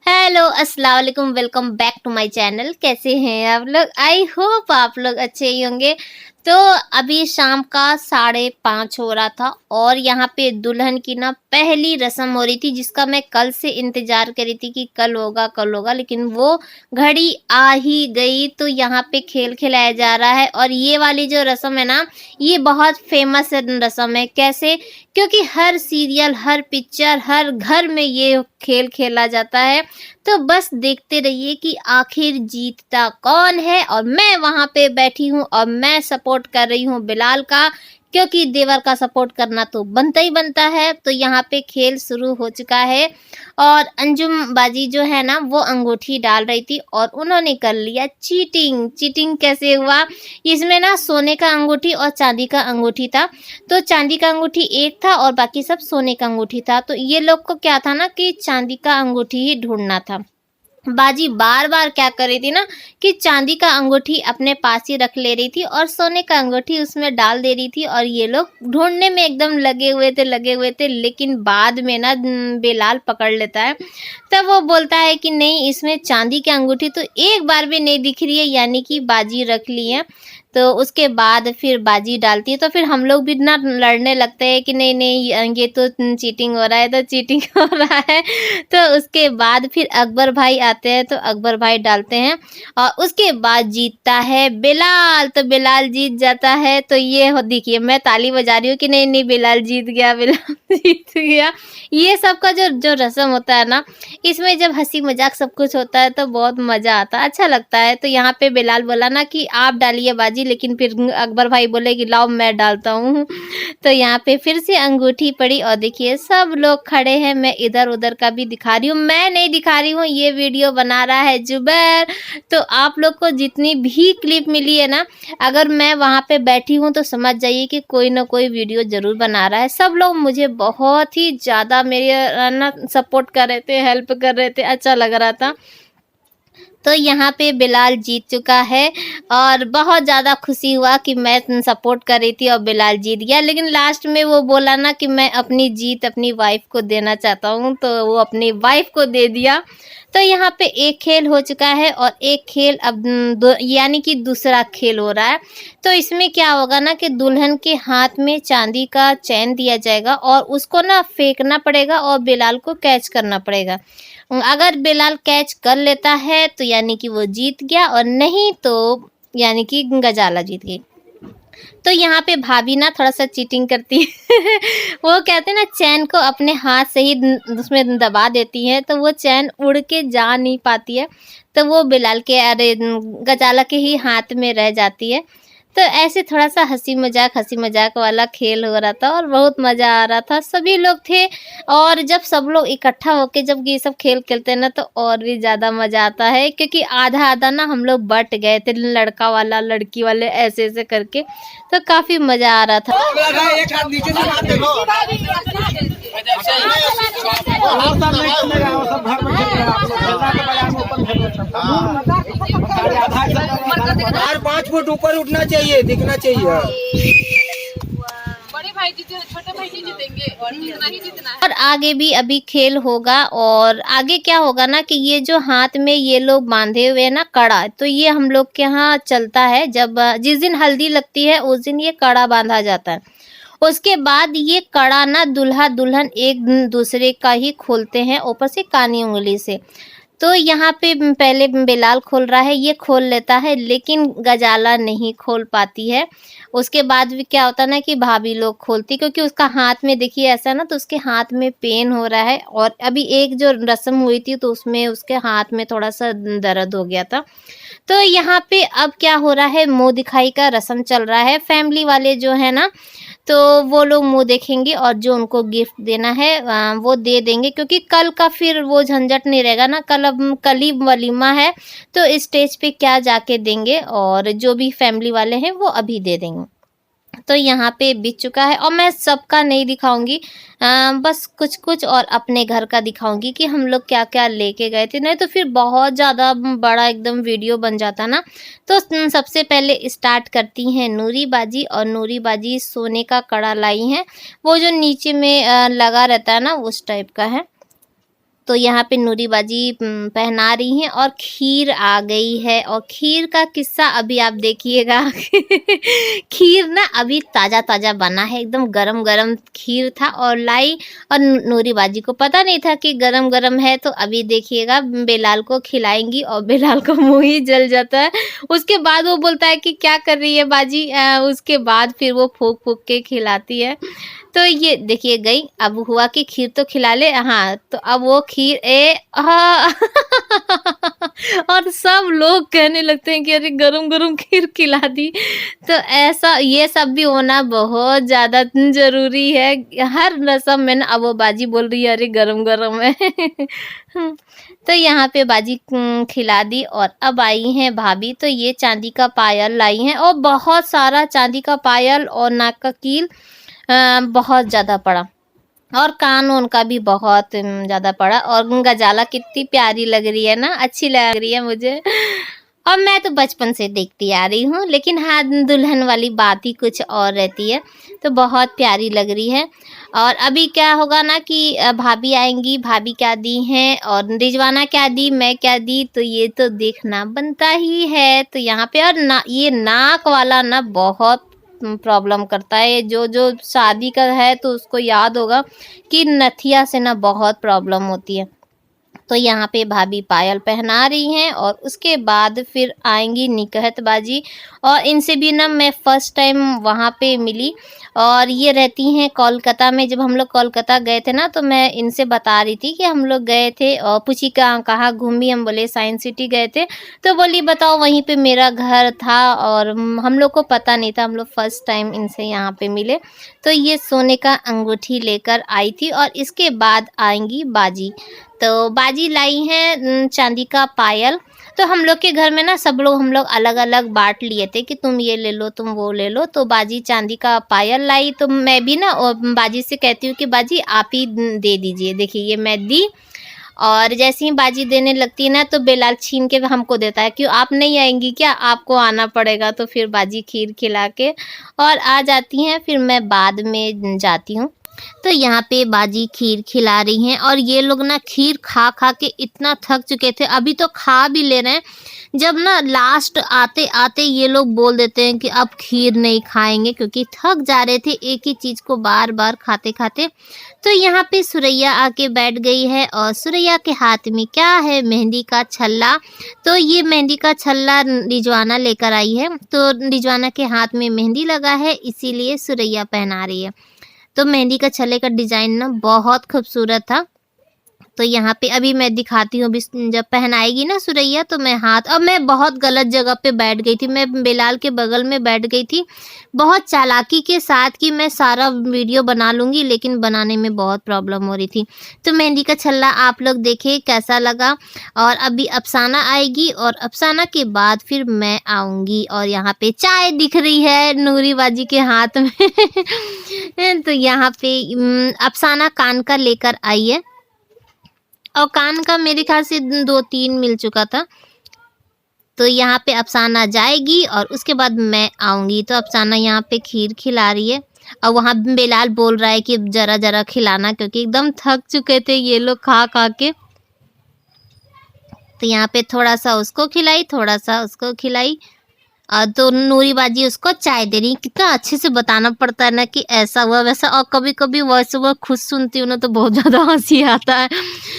Hello अस्सलाम वालेकुम, welcome back to my channel. कैसे हैं आप लोग? आई होप आप लोग अच्छे ही होंगे। तो अभी शाम का 5:30 हो रहा था और यहाँ पे दुल्हन की ना पहली रस्म हो रही थी, जिसका मैं कल से इंतजार कर रही थी कि कल होगा, लेकिन वो घड़ी आ ही गई। तो यहाँ पे खेल खिलाया जा रहा है और ये वाली जो रस्म है ना, ये बहुत फेमस रस्म है। कैसे? क्योंकि हर सीरियल, हर पिक्चर, हर घर में ये खेल खेला जाता है। तो बस देखते रहिए कि आखिर जीतता कौन है। और मैं वहाँ पे बैठी हूँ और मैं सपोर्ट कर रही हूँ बिलाल का, क्योंकि देवर का सपोर्ट करना तो बनता ही बनता है। तो यहाँ पे खेल शुरू हो चुका है और अंजुम बाजी जो है ना, वो अंगूठी डाल रही थी और उन्होंने कर लिया चीटिंग। चीटिंग कैसे हुआ? इसमें ना सोने का अंगूठी और चांदी का अंगूठी था। तो चांदी का अंगूठी एक था और बाकी सब सोने का अंगूठी था। तो ये लोग को क्या था ना कि चांदी का अंगूठी ही ढूंढना था। बाजी बार बार क्या कर रही थी ना कि चांदी का अंगूठी अपने पास ही रख ले रही थी और सोने का अंगूठी उसमें डाल दे रही थी। और ये लोग ढूंढने में एकदम लगे हुए थे। लेकिन बाद में ना बेलाल पकड़ लेता है। तब वो बोलता है कि नहीं, इसमें चांदी की अंगूठी तो एक बार भी नहीं दिख रही है, यानी कि बाजी रख ली है। तो उसके बाद फिर बाजी डालती है। तो फिर हम लोग भी ना लड़ने लगते हैं कि नहीं नहीं, ये तो चीटिंग हो रहा है, तो चीटिंग हो रहा है। तो उसके बाद फिर अकबर भाई आते हैं, तो अकबर भाई डालते हैं और उसके बाद जीतता है बिलाल। तो बिलाल जीत जाता है। तो ये देखिए, मैं ताली बजा रही हूँ कि नहीं नहीं, बिलाल जीत गया, बिलाल जीत गया। ये सब का जो जो रस्म होता है ना, इसमें जब हंसी मजाक सब कुछ होता है तो बहुत मजा आता है, अच्छा लगता है। तो यहाँ पे बिलाल बोला ना कि आप डालिए बाजी, लेकिन फिर अकबर भाई बोले कि लाओ मैं डालता हूँ। तो यहाँ पे फिर से अंगूठी पड़ी और देखिए सब लोग खड़े हैं। मैं इधर उधर का भी दिखा रही हूँ, मैं नहीं दिखा रही हूँ, ये वीडियो बना रहा है जुबैर। तो आप लोग को जितनी भी क्लिप मिली है ना, अगर मैं वहाँ पे बैठी हूँ तो समझ जाइए कि कोई ना कोई वीडियो जरूर बना रहा है। सब लोग मुझे बहुत ही ज़्यादा मेरे ना सपोर्ट कर रहे थे, हेल्प कर रहे थे, अच्छा लग रहा था। तो यहाँ पे बिलाल जीत चुका है और बहुत ज़्यादा खुशी हुआ कि मैं सपोर्ट कर रही थी और बिलाल जीत गया। लेकिन लास्ट में वो बोला ना कि मैं अपनी जीत अपनी वाइफ को देना चाहता हूँ, तो वो अपनी वाइफ को दे दिया। तो यहाँ पे एक खेल हो चुका है और एक खेल अब यानी कि दूसरा खेल हो रहा है। तो इसमें क्या होगा ना कि दुल्हन के हाथ में चांदी का चैन दिया जाएगा और उसको ना फेंकना पड़ेगा और बिलाल को कैच करना पड़ेगा। अगर बिलाल कैच कर लेता है तो यानी कि वो जीत गया, और नहीं तो यानी कि गजाला जीत गई। तो यहाँ पे भाभी ना थोड़ा सा चीटिंग करती है। वो कहते हैं ना, चैन को अपने हाथ से ही उसमें दबा देती है, तो वो चैन उड़ के जा नहीं पाती है। तो वो बिलाल के गजाला के ही हाथ में रह जाती है। तो ऐसे थोड़ा सा हंसी मजाक वाला खेल हो रहा था और बहुत मज़ा आ रहा था, सभी लोग थे। और जब सब लोग इकट्ठा होके जब ये सब खेल खेलते हैं ना, तो और भी ज़्यादा मज़ा आता है, क्योंकि आधा आधा ना हम लोग बट गए थे, लड़का वाला लड़की वाले ऐसे ऐसे करके। तो काफ़ी मज़ा आ रहा था। यार 5 फुट ऊपर उठना चाहिए, दिखना चाहिए। बड़े भाई जीते, छोटे भाई नहीं जीतेंगे और जीतना ही जीतना है। और आगे भी अभी खेल होगा। और आगे क्या होगा ना कि ये जो हाथ में ये लोग बांधे हुए हैं ना कड़ा, तो ये हम लोग के यहाँ चलता है। जब जिस दिन हल्दी लगती है उस दिन ये कड़ा बांधा जाता है। उसके बाद ये कड़ा ना दूल्हा दुल्हन एक दूसरे का ही खोलते हैं, ऊपर से कानी उंगली से। तो यहाँ पे पहले बिलाल खोल रहा है, ये खोल लेता है, लेकिन गजाला नहीं खोल पाती है। उसके बाद भी क्या होता है ना कि भाभी लोग खोलती, क्योंकि उसका हाथ में देखिए ऐसा ना, तो उसके हाथ में पेन हो रहा है। और अभी एक जो रस्म हुई थी तो उसमें उसके हाथ में थोड़ा सा दर्द हो गया था। तो यहाँ पे अब क्या हो रहा है, मुँह दिखाई का रस्म चल रहा है। फैमिली वाले जो है ना, तो वो लोग मुँह देखेंगे और जो उनको गिफ्ट देना है वो दे देंगे, क्योंकि कल का फिर वो झंझट नहीं रहेगा ना। कल ही वलीमा है, तो स्टेज पे क्या जाके देंगे, और जो भी फैमिली वाले हैं वो अभी दे देंगे। तो यहाँ पे बीत चुका है और मैं सबका नहीं दिखाऊंगी, बस कुछ कुछ और अपने घर का दिखाऊंगी कि हम लोग क्या क्या लेके गए थे। नहीं तो फिर बहुत ज़्यादा बड़ा एकदम वीडियो बन जाता ना। तो सबसे पहले स्टार्ट करती हैं नूरी बाजी, और नूरी बाजी सोने का कड़ा लाई हैं, वो जो नीचे में लगा रहता है ना, उस टाइप का है। तो यहाँ पे नूरी बाजी पहना रही हैं और खीर आ गई है। और खीर का किस्सा अभी आप देखिएगा। खीर ना अभी ताज़ा ताज़ा बना है, एकदम गरम गरम खीर था और लाई। और नूरी बाजी को पता नहीं था कि गरम गरम है, तो अभी देखिएगा बेलाल को खिलाएंगी और बेलाल का मुँह ही जल जाता है। उसके बाद वो बोलता है कि क्या कर रही है बाजी, उसके बाद फिर वो फूक फूक के खिलाती है। तो ये देखिए गई, अब हुआ कि खीर तो खिला ले, हाँ तो अब वो खीर हाँ। और सब लोग कहने लगते हैं कि अरे गरम गरम खीर खिला दी। तो ऐसा ये सब भी होना बहुत ज़्यादा ज़रूरी है। हर रस्म में ना अब वो बाजी बोल रही है अरे गरम गरम है। तो यहाँ पे बाजी खिला दी और अब आई हैं भाभी। तो ये चांदी का पायल लाई हैं और बहुत सारा चांदी का पायल और नाक का कील बहुत ज़्यादा पड़ा और कान उनका भी बहुत ज़्यादा पड़ा। और गजाला कितनी प्यारी लग रही है ना, अच्छी लग रही है मुझे। और मैं तो बचपन से देखती आ रही हूँ, लेकिन हाँ दुल्हन वाली बात ही कुछ और रहती है, तो बहुत प्यारी लग रही है। और अभी क्या होगा ना कि भाभी आएंगी, भाभी क्या दी हैं और रिजवाना क्या दी, मैं क्या दी, तो ये तो देखना बनता ही है। तो यहाँ पे और ना ये नाक वाला ना बहुत प्रॉब्लम करता है। जो जो शादी का है तो उसको याद होगा कि नथिया से ना बहुत प्रॉब्लम होती है। तो यहाँ पे भाभी पायल पहना रही हैं और उसके बाद फिर आएंगी निकहत बाजी। और इनसे भी ना मैं फ़र्स्ट टाइम वहाँ पे मिली और ये रहती हैं कोलकाता में। जब हम लोग कोलकाता गए थे ना तो मैं इनसे बता रही थी कि हम लोग गए थे और पूछी कहाँ घूमी, हम बोले साइंस सिटी गए थे। तो बोली बताओ वहीं पे मेरा घर था और हम लोग को पता नहीं था, हम लोग फ़र्स्ट टाइम इनसे यहाँ पे मिले। तो ये सोने का अंगूठी लेकर आई थी और इसके बाद आएंगी बाजी। तो बाजी लाई हैं चांदी का पायल। तो हम लोग के घर में ना सब लोग हम लोग अलग अलग बांट लिए थे कि तुम ये ले लो तुम वो ले लो। तो बाजी चांदी का पायल लाई, तो मैं भी ना बाजी से कहती हूँ कि बाजी आप ही दे दीजिए। देखिए ये मैं दी और जैसे ही बाजी देने लगती है ना तो बेलाल छीन के हमको देता है, क्यों आप नहीं आएंगी क्या, आपको आना पड़ेगा। तो फिर बाजी खीर खिला के और आ जाती हैं, फिर मैं बाद में जाती हूँ। तो यहाँ पे बाजी खीर खिला रही हैं और ये लोग ना खीर खा खा के इतना थक चुके थे, अभी तो खा भी ले रहे हैं। जब ना लास्ट आते आते ये लोग बोल देते हैं कि अब खीर नहीं खाएंगे, क्योंकि थक जा रहे थे एक ही चीज़ को बार बार खाते खाते। तो यहाँ पे सुरैया आके बैठ गई है और सुरैया के हाथ में क्या है, मेहंदी का छल्ला। तो ये मेहंदी का छल्ला रिजवाना लेकर आई है, तो रिजवाना के हाथ में मेहंदी लगा है इसीलिए सुरैया पहना रही है। तो मेहंदी का छल्ले का डिज़ाइन ना बहुत खूबसूरत था। तो यहाँ पे अभी मैं दिखाती हूँ, अभी जब पहनाएगी ना सुरैया तो मैं हाथ, अब मैं बहुत गलत जगह पे बैठ गई थी, मैं बेलाल के बगल में बैठ गई थी बहुत चालाकी के साथ कि मैं सारा वीडियो बना लूँगी, लेकिन बनाने में बहुत प्रॉब्लम हो रही थी। तो मेहंदी का छल्ला आप लोग देखिए कैसा लगा। और अभी अफसाना आएगी और अफसाना के बाद फिर मैं आऊँगी। और यहाँ पे चाय दिख रही है नूरी बाजी के हाथ में। तो यहाँ पे अफसाना कान का लेकर आई है और कान का मेरे ख्याल से 2-3 मिल चुका था। तो यहाँ पे अफसाना जाएगी और उसके बाद मैं आऊँगी। तो अफसाना यहाँ पे खीर खिला रही है और वहाँ बेलाल बोल रहा है कि ज़रा ज़रा खिलाना, क्योंकि एकदम थक चुके थे ये लोग खा खा के। तो यहाँ पे थोड़ा सा उसको खिलाई, थोड़ा सा उसको खिलाई। तो नूरी बाजी उसको चाय दे रही। कितना अच्छे से बताना पड़ता है ना कि ऐसा हुआ वैसा। और कभी कभी वॉइस ओवर खुद सुनती हूँ ना तो बहुत ज़्यादा हंसी आता है।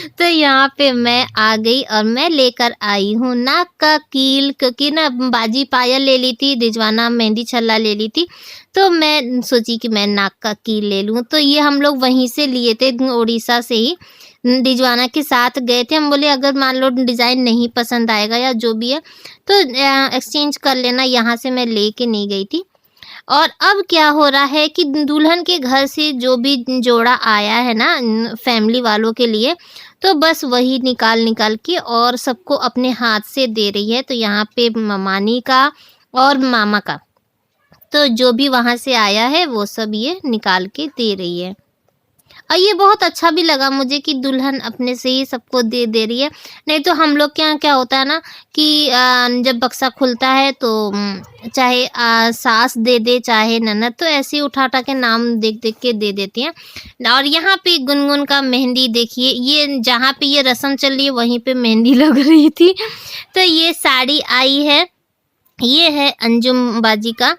तो यहाँ पे मैं आ गई और मैं लेकर आई हूँ नाक का कील, क्योंकि ना बाजी पायल ले ली थी, रिजवाना मेहंदी छल्ला ले ली थी, तो मैं सोची कि मैं नाक का कील ले लूँ। तो ये हम लोग वहीं से लिए थे, उड़ीसा से ही रिजवाना के साथ गए थे। हम बोले अगर मान लो डिज़ाइन नहीं पसंद आएगा या जो भी है तो एक्सचेंज कर लेना, यहाँ से मैं लेके नहीं गई थी। और अब क्या हो रहा है कि दुल्हन के घर से जो भी जोड़ा आया है ना फैमिली वालों के लिए, तो बस वही निकाल के और सबको अपने हाथ से दे रही है। तो यहाँ पे ममानी का और मामा का, तो जो भी वहाँ से आया है वो सब ये निकाल के दे रही है। और ये बहुत अच्छा भी लगा मुझे कि दुल्हन अपने से ही सबको दे रही है। नहीं तो हम लोग के यहाँ क्या होता है ना कि जब बक्सा खुलता है तो चाहे सास दे दे चाहे ननद, तो ऐसे ही उठा के नाम देख के दे देती हैं। और यहाँ पे गुनगुन का मेहंदी देखिए, ये जहाँ पे ये रस्म चल रही है वहीं पे मेहंदी लग रही थी। तो ये साड़ी आई है, ये है अंजुम बाजी का,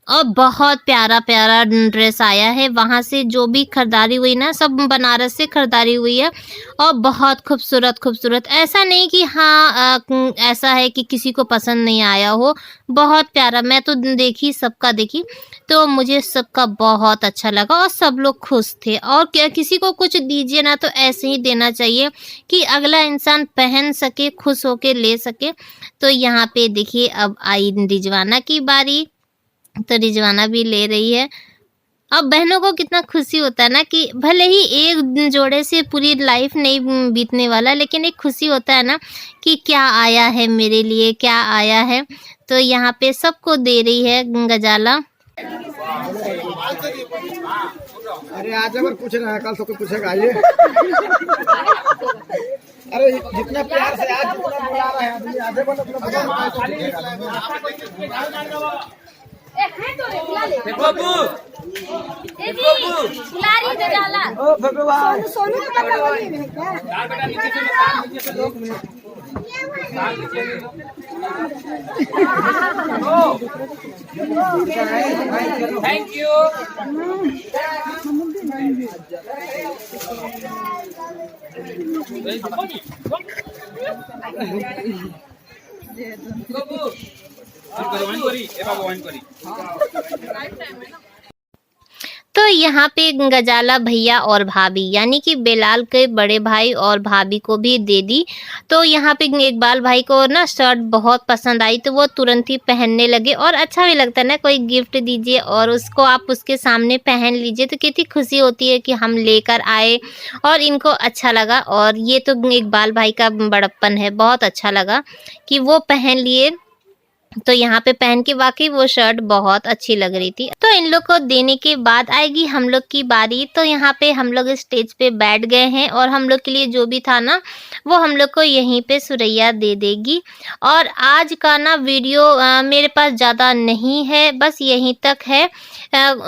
और बहुत प्यारा प्यारा ड्रेस आया है। वहाँ से जो भी खरीदारी हुई ना, सब बनारस से खरीदारी हुई है और बहुत खूबसूरत खूबसूरत। ऐसा नहीं कि हाँ ऐसा है कि किसी को पसंद नहीं आया हो, बहुत प्यारा। मैं तो देखी, सबका देखी, तो मुझे सबका बहुत अच्छा लगा और सब लोग खुश थे। और क्या, किसी को कुछ दीजिए ना तो ऐसे ही देना चाहिए कि अगला इंसान पहन सके, खुश होके ले सके। तो यहाँ पे देखिए अब आई रिजवाना की बारी, तो रिजवाना भी ले रही है। अब बहनों को कितना खुशी होता है ना कि भले ही एक जोड़े से पूरी लाइफ नहीं बीतने वाला, लेकिन एक खुशी होता है ना कि क्या आया है मेरे लिए, क्या आया है। तो यहाँ पे सबको दे रही है गजाला। अरे आज अगर पूछ रहा है कल तो कोई पूछेगा ये। अरे जितना प्यार से आज जितना बुला रहे हैं आदमी, आधे बोलो ओ भगवान सोनू थैंक यू। तो यहाँ पे गजाला भैया और भाभी यानी कि बेलाल के बड़े भाई और भाभी को भी दे दी। तो यहाँ पे इकबाल भाई को ना शर्ट बहुत पसंद आई, तो वो तुरंत ही पहनने लगे। और अच्छा भी लगता है ना, कोई गिफ्ट दीजिए और उसको आप उसके सामने पहन लीजिए, तो कितनी खुशी होती है कि हम लेकर आए और इनको अच्छा लगा। और ये तो इकबाल भाई का बड़प्पन है, बहुत अच्छा लगा कि वो पहन लिए। तो यहाँ पे पहन के वाकई वो शर्ट बहुत अच्छी लग रही थी। तो इन लोग को देने के बाद आएगी हम लोग की बारी। तो यहाँ पे हम लोग स्टेज पे बैठ गए हैं और हम लोग के लिए जो भी था ना वो हम लोग को यहीं पे सुरैया दे देगी। और आज का ना वीडियो मेरे पास ज़्यादा नहीं है, बस यहीं तक है।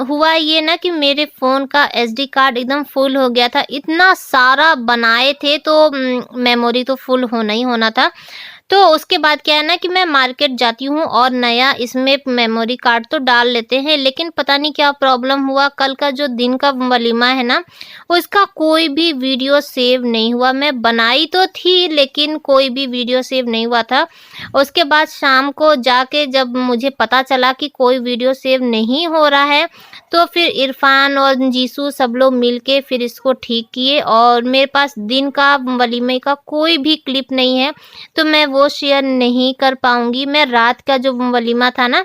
हुआ ये ना कि मेरे फ़ोन का SD कार्ड एकदम फुल हो गया था, इतना सारा बनाए थे तो मेमोरी तो फुल होना ही होना था। तो उसके बाद क्या है ना कि मैं मार्केट जाती हूँ और नया इसमें मेमोरी कार्ड तो डाल लेते हैं, लेकिन पता नहीं क्या प्रॉब्लम हुआ, कल का जो दिन का वलीमा है ना उसका कोई भी वीडियो सेव नहीं हुआ। मैं बनाई तो थी लेकिन कोई भी वीडियो सेव नहीं हुआ था। उसके बाद शाम को जाके जब मुझे पता चला कि कोई वीडियो सेव नहीं हो रहा है, तो फिर इरफान और जीसू सब लोग मिलके फिर इसको ठीक किए। और मेरे पास दिन का वलीमे का कोई भी क्लिप नहीं है, तो मैं वो शेयर नहीं कर पाऊंगी। मैं रात का जो वलीमा था ना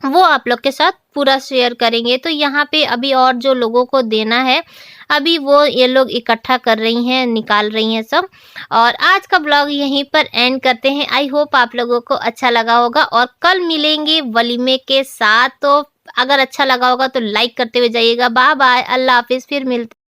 वो आप लोग के साथ पूरा शेयर करेंगे। तो यहाँ पे अभी और जो लोगों को देना है अभी वो ये लोग इकट्ठा कर रही हैं, निकाल रही हैं सब। और आज का ब्लॉग यहीं पर एंड करते हैं। आई होप आप लोगों को अच्छा लगा होगा और कल मिलेंगे वलीमे के साथ। तो अगर अच्छा लगा होगा तो लाइक करते हुए जाइएगा। बाय बाय, अल्लाह हाफिज़, फिर मिलते।